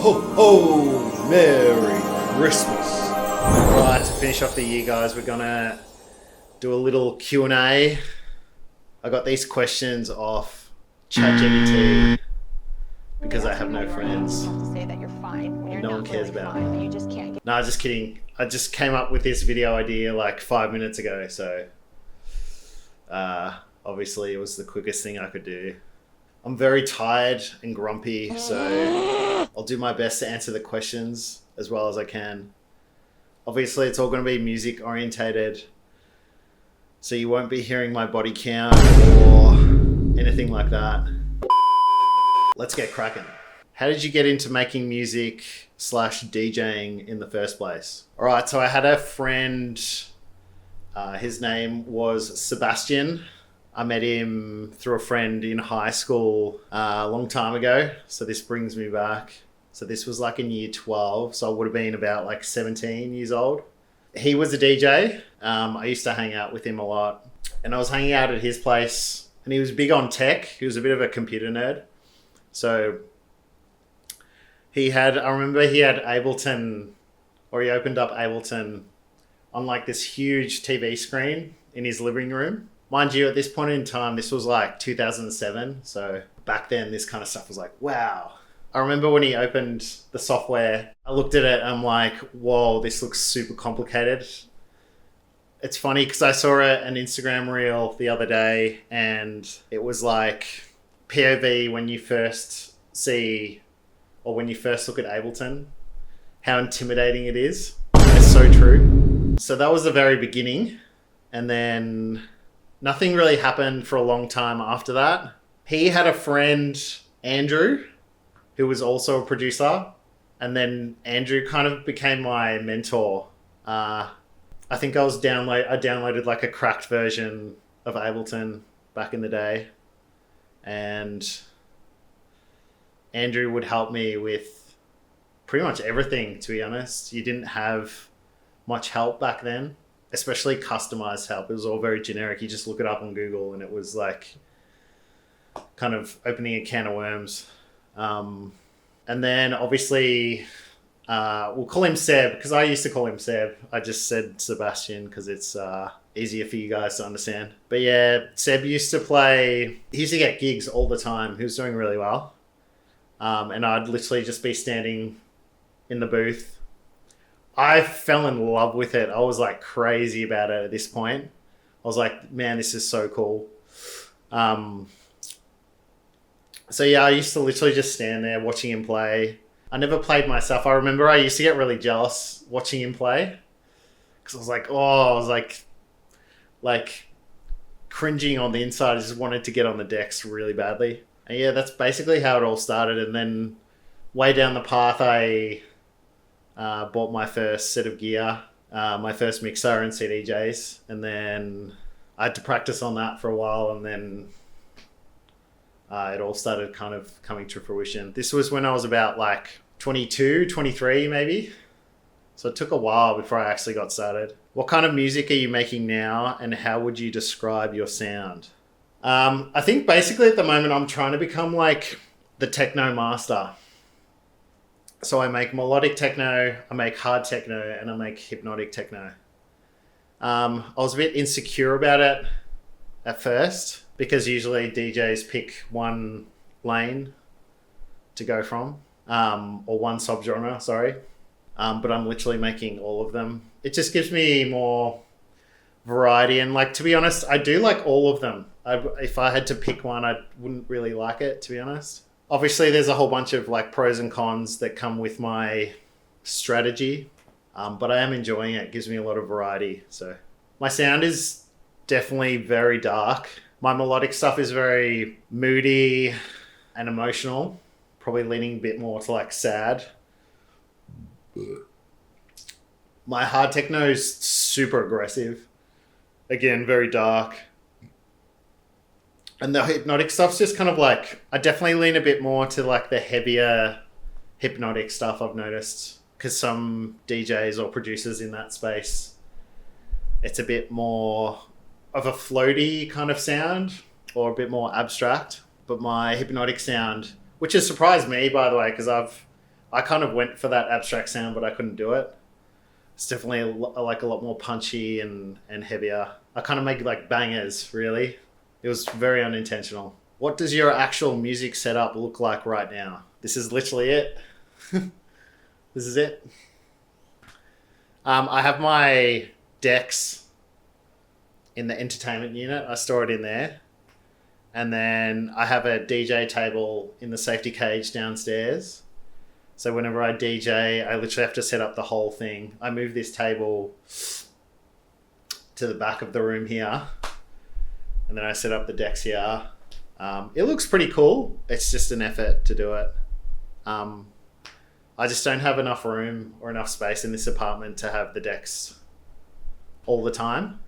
Ho ho! Merry Christmas! Right, to finish off the year, guys, we're gonna do a little Q&A. I got these questions off ChatGPT because I have no friends. You have to say that you're fine when you're No one not cares really about fine, me. but you just can't get. No, just kidding. I just came up with this video idea like 5 minutes ago, so obviously it was the quickest thing I could do. I'm very tired and grumpy, so I'll do my best to answer the questions as well as I can. Obviously, it's all going to be music orientated, so you won't be hearing my body count or anything like that. Let's get cracking. How did you get into making music / DJing in the first place? All right, so I had a friend, his name was Sebastian. I met him through a friend in high school a long time ago. So this brings me back. So this was like in year 12. So I would have been about like 17 years old. He was a DJ. I used to hang out with him a lot. And I was hanging out at his place. And he was big on tech. He was a bit of a computer nerd. So I remember he had Ableton, or he opened up Ableton on like this huge TV screen in his living room. Mind you, at this point in time, this was like 2007. So back then, this kind of stuff was like, wow. I remember when he opened the software, I looked at it and I'm like, whoa, this looks super complicated. It's funny because I saw an Instagram reel the other day and it was like POV when you first see, or when you first look at Ableton, how intimidating it is. It's so true. So that was the very beginning. And then nothing really happened for a long time after that. He had a friend, Andrew, who was also a producer. And then Andrew kind of became my mentor. I think I downloaded like a cracked version of Ableton back in the day. And Andrew would help me with pretty much everything, to be honest. You didn't have much help back then. Especially customized help. It was all very generic. You just look it up on Google and it was like kind of opening a can of worms. And then obviously, we'll call him Seb because I used to call him Seb. I just said Sebastian because it's easier for you guys to understand. But yeah, Seb he used to get gigs all the time. He was doing really well. And I'd literally just be standing in the booth. I fell in love with it. I was like crazy about it at this point. I was like, man, this is so cool. So yeah, I used to literally just stand there watching him play. I never played myself. I remember I used to get really jealous watching him play. Because I was like cringing on the inside. I just wanted to get on the decks really badly. And yeah, that's basically how it all started. And then way down the path, I bought my first set of gear, my first mixer and CDJs, and then I had to practice on that for a while, and then it all started kind of coming to fruition. This was when I was about like 22, 23 maybe. So it took a while before I actually got started. What kind of music are you making now, and how would you describe your sound? I think basically at the moment I'm trying to become like the techno master. So I make melodic techno, I make hard techno, and I make hypnotic techno. I was a bit insecure about it at first because usually DJs pick one lane to go from, or one subgenre, sorry. But I'm literally making all of them. It just gives me more variety, and like, to be honest, I do like all of them. If I had to pick one, I wouldn't really like it, to be honest. Obviously, there's a whole bunch of like pros and cons that come with my strategy, but I am enjoying it. It gives me a lot of variety. So my sound is definitely very dark. My melodic stuff is very moody and emotional, probably leaning a bit more to like sad. My hard techno is super aggressive. Again, very dark. And the hypnotic stuff's just kind of like, I definitely lean a bit more to like the heavier hypnotic stuff, I've noticed. Because some DJs or producers in that space, it's a bit more of a floaty kind of sound or a bit more abstract. But my hypnotic sound, which has surprised me, by the way, because I kind of went for that abstract sound, but I couldn't do it. It's definitely like a lot more punchy and heavier. I kind of make like bangers, really. It was very unintentional. What does your actual music setup look like right now? This is literally it. This is it. I have my decks in the entertainment unit. I store it in there. And then I have a DJ table in the safety cage downstairs. So whenever I DJ, I literally have to set up the whole thing. I move this table to the back of the room here. And then I set up the decks here. It looks pretty cool. It's just an effort to do it. I just don't have enough room or enough space in this apartment to have the decks all the time.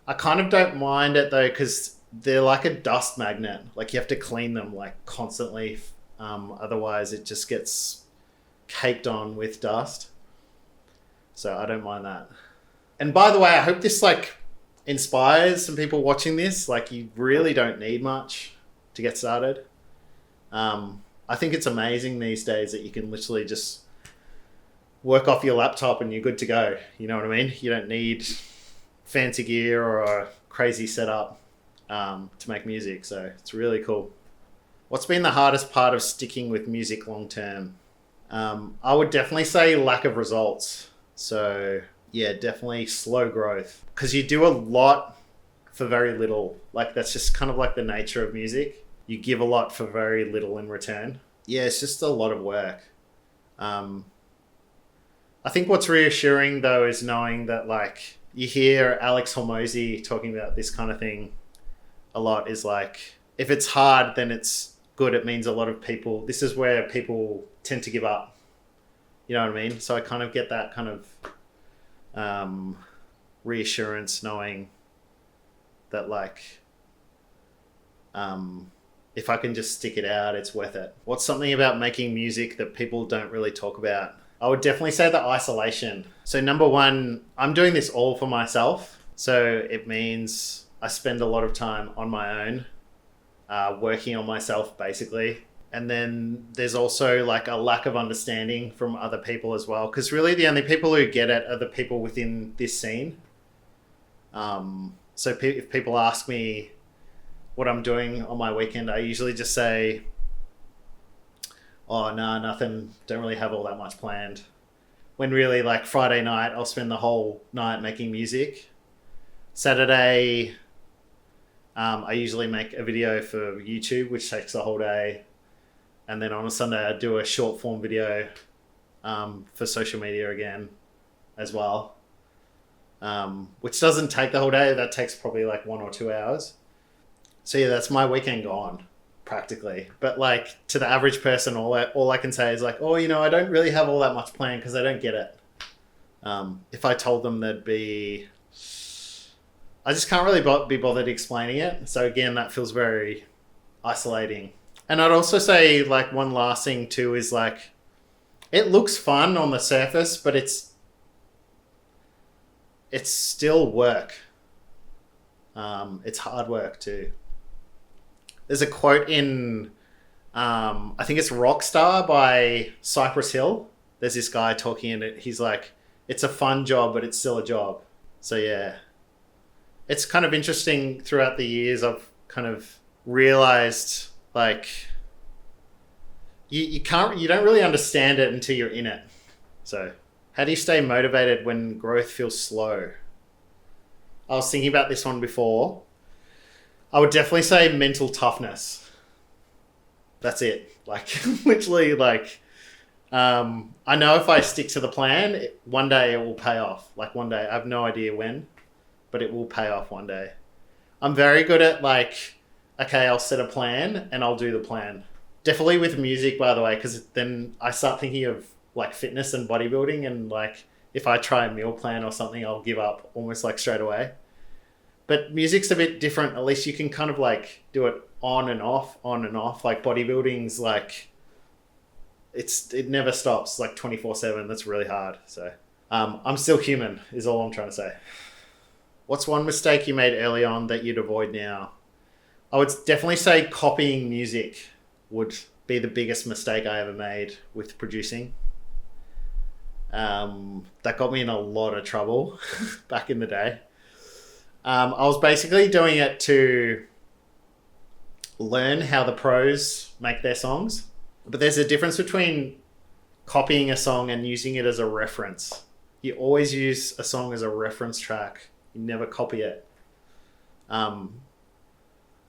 I kind of don't mind it though, because they're like a dust magnet. Like you have to clean them like constantly. Otherwise it just gets caked on with dust. So I don't mind that. And by the way, I hope this like inspires some people watching this. Like you really don't need much to get started. I think it's amazing these days that you can literally just work off your laptop and you're good to go. You know what I mean? You don't need fancy gear or a crazy setup to make music. So it's really cool. What's been the hardest part of sticking with music long term? I would definitely say lack of results. So yeah, definitely slow growth. Because you do a lot for very little. Like that's just kind of like the nature of music. You give a lot for very little in return. Yeah, it's just a lot of work. I think what's reassuring though is knowing that like you hear Alex Hormozy talking about this kind of thing a lot, is like if it's hard then it's good. It means a lot of people, this is where people tend to give up. You know what I mean? So I kind of get that kind of reassurance knowing that like if I can just stick it out, it's worth it. What's something about making music that people don't really talk about? I would definitely say the isolation. So number one, I'm doing this all for myself. So it means I spend a lot of time on my own, working on myself basically. And then there's also like a lack of understanding from other people as well. Because really the only people who get it are the people within this scene. So if people ask me what I'm doing on my weekend, I usually just say, oh, no, nothing. Don't really have all that much planned. When really like Friday night, I'll spend the whole night making music. Saturday, I usually make a video for YouTube, which takes the whole day. And then on a Sunday, I do a short form video for social media again as well, which doesn't take the whole day. That takes probably like 1 or 2 hours. So yeah, that's my weekend gone practically. But like to the average person, all I can say is like, oh, you know, I don't really have all that much planned because I don't get it. If I told them I just can't really be bothered explaining it. So again, that feels very isolating. And I'd also say like one last thing too is like, it looks fun on the surface, but it's still work. It's hard work too. There's a quote in, I think it's Rockstar by Cypress Hill. There's this guy talking in it. He's like, it's a fun job, but it's still a job. So yeah, it's kind of interesting throughout the years. I've kind of realized like you don't really understand it until you're in it. So how do you stay motivated when growth feels slow? I was thinking about this one before. I would definitely say mental toughness. That's it. Like literally like, I know if I stick to the plan, one day it will pay off. Like one day, I have no idea when, but it will pay off one day. I'm very good at like, okay, I'll set a plan and I'll do the plan. Definitely with music, by the way, because then I start thinking of like fitness and bodybuilding, and like if I try a meal plan or something, I'll give up almost like straight away. But music's a bit different. At least you can kind of like do it on and off. Like bodybuilding's like, it never stops, like 24/7. That's really hard. So I'm still human is all I'm trying to say. What's one mistake you made early on that you'd avoid now? I would definitely say copying music would be the biggest mistake I ever made with producing. That got me in a lot of trouble back in the day. I was basically doing it to learn how the pros make their songs. But there's a difference between copying a song and using it as a reference. You always use a song as a reference track. You never copy it.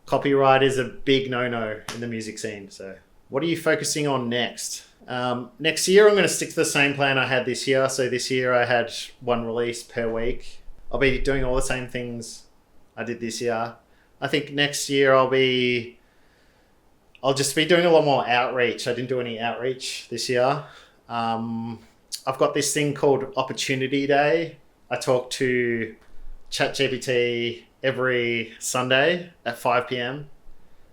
Copyright is a big no-no in the music scene. So what are you focusing on next? Next year, I'm going to stick to the same plan I had this year. So this year I had one release per week. I'll be doing all the same things I did this year. I think next year I'll just be doing a lot more outreach. I didn't do any outreach this year. I've got this thing called Opportunity Day. I talk to ChatGPT every Sunday at 5 p.m.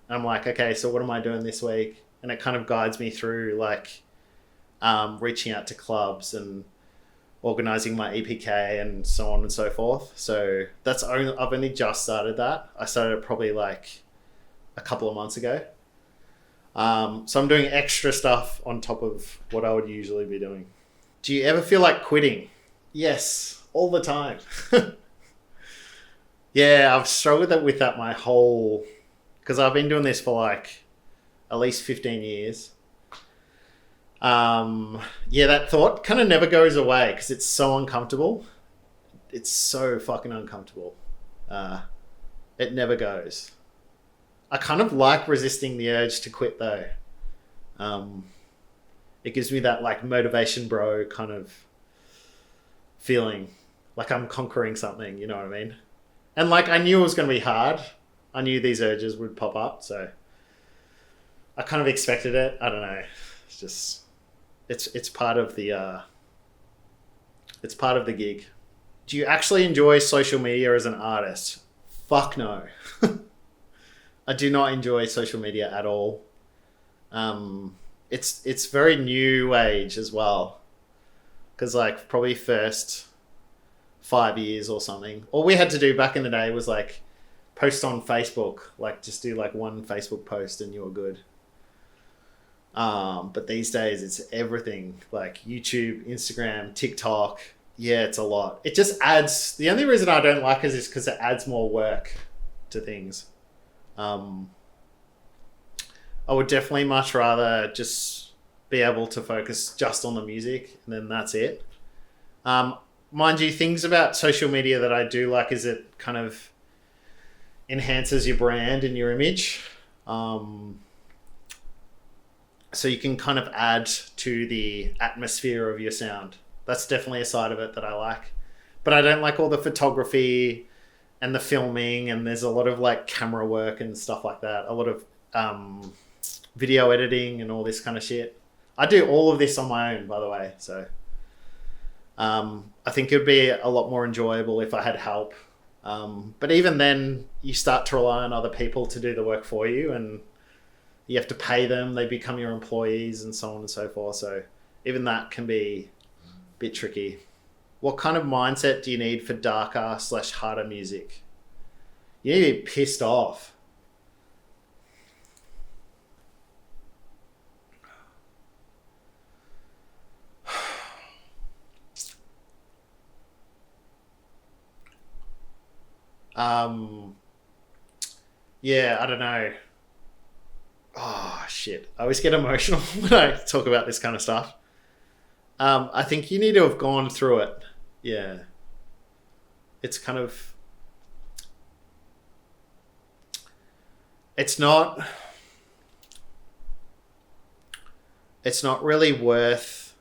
And I'm like, okay, so what am I doing this week? And it kind of guides me through like reaching out to clubs and organizing my EPK and so on and so forth. So I've only just started that. I started it probably like a couple of months ago. So I'm doing extra stuff on top of what I would usually be doing. Do you ever feel like quitting? Yes, all the time. Yeah, I've struggled with that because I've been doing this for like at least 15 years. Yeah, that thought kind of never goes away because it's so uncomfortable. It's so fucking uncomfortable. It never goes. I kind of like resisting the urge to quit though. It gives me that like motivation bro kind of feeling like I'm conquering something, you know what I mean? And like I knew it was going to be hard. I knew these urges would pop up, so I kind of expected it. I don't know. It's just it's part of the gig. Do you actually enjoy social media as an artist? Fuck no. I do not enjoy social media at all. It's very new age as well. Because like probably first 5 years or something. All we had to do back in the day was like post on Facebook. Like just do like one Facebook post and you were good. But these days it's everything. Like YouTube, Instagram, TikTok. Yeah, it's a lot. It just adds... The only reason I don't like it is because it adds more work to things. I would definitely much rather just be able to focus just on the music and then that's it. Mind you, things about social media that I do like is it kind of enhances your brand and your image. So you can kind of add to the atmosphere of your sound. That's definitely a side of it that I like. But I don't like all the photography and the filming, and there's a lot of like camera work and stuff like that. A lot of video editing and all this kind of shit. I do all of this on my own, by the way. So I think it would be a lot more enjoyable if I had help. But even then, you start to rely on other people to do the work for you, and you have to pay them. They become your employees and so on and so forth. So even that can be a bit tricky. What kind of mindset do you need for darker/harder music? You need to be pissed off. Yeah, I don't know. Oh, shit. I always get emotional when I talk about this kind of stuff. I think you need to have gone through it. Yeah. It's kind of... It's not really worth...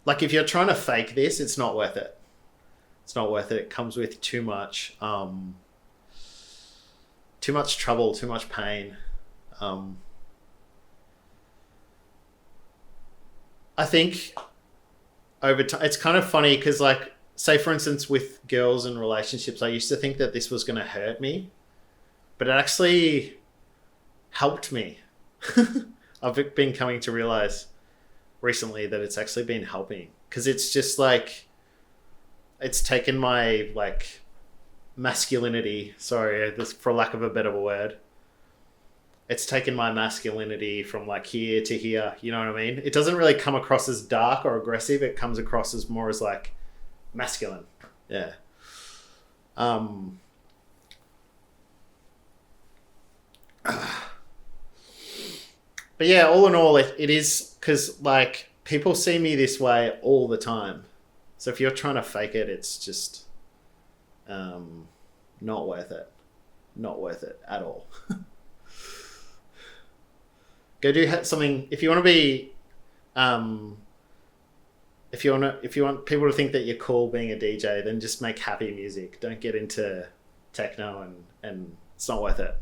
Like, if you're trying to fake this, it's not worth it. It's not worth it. It comes with too much trouble, too much pain. I think over time, it's kind of funny because, like, say for instance, with girls and relationships, I used to think that this was going to hurt me, but it actually helped me. I've been coming to realize recently that it's actually been helping, because it's just like, it's taken my like masculinity, sorry, this for lack of a better word, it's taken my masculinity from like here to here. You know what I mean? It doesn't really come across as dark or aggressive. It comes across as more as like masculine. Yeah. But yeah, all in all, it is because like people see me this way all the time. So if you're trying to fake it, it's just not worth it. Not worth it at all. Go do something if you want to be. If you want people to think that you're cool being a DJ, then just make happy music. Don't get into techno and it's not worth it.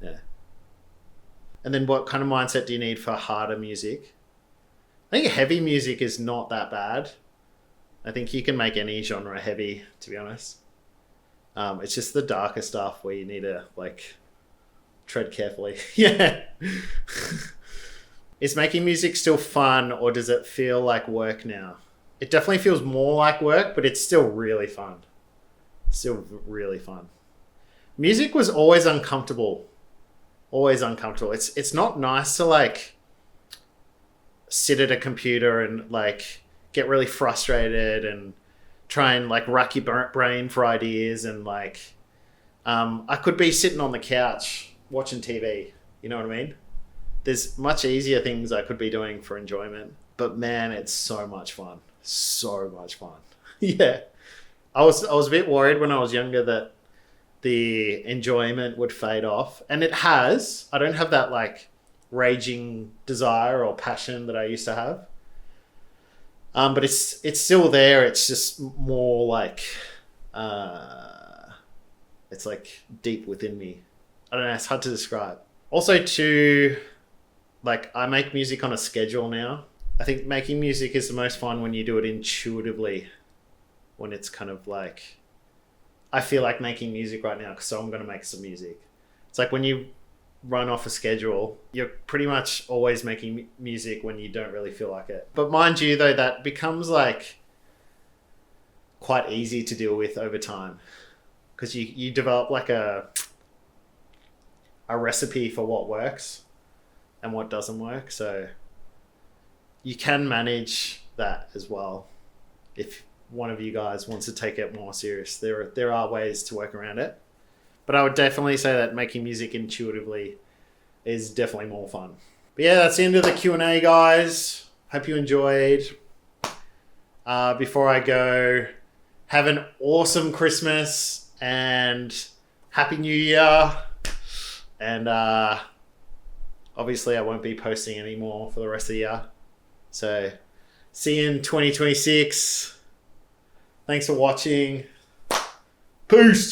Yeah. And then what kind of mindset do you need for harder music? I think heavy music is not that bad. I think you can make any genre heavy, to be honest. It's just the darker stuff where you need to like tread carefully. Yeah. Is making music still fun, or does it feel like work now? It definitely feels more like work, but it's still really fun. Still really fun. Music was always uncomfortable. Always uncomfortable. It's not nice to like sit at a computer and like get really frustrated and try and like rack your brain for ideas and like I could be sitting on the couch watching TV. You know what I mean? There's much easier things I could be doing for enjoyment, but man, it's so much fun. So much fun. Yeah. I was a bit worried when I was younger that the enjoyment would fade off, and it has. I don't have that like raging desire or passion that I used to have. But it's still there. It's just more like it's like deep within me. I don't know, it's hard to describe. Also too, like I make music on a schedule now. I think making music is the most fun when you do it intuitively. When it's kind of like, I feel like making music right now, so I'm going to make some music. It's like when you run off a schedule, you're pretty much always making music when you don't really feel like it. But mind you though, that becomes like quite easy to deal with over time. Because you develop like a recipe for what works and what doesn't work. So you can manage that as well. If one of you guys wants to take it more serious, there are ways to work around it. But I would definitely say that making music intuitively is definitely more fun. But yeah, that's the end of the Q&A, guys. Hope you enjoyed. Before I go, have an awesome Christmas and Happy New Year. And obviously I won't be posting anymore for the rest of the year. So see you in 2026. Thanks for watching. Peace.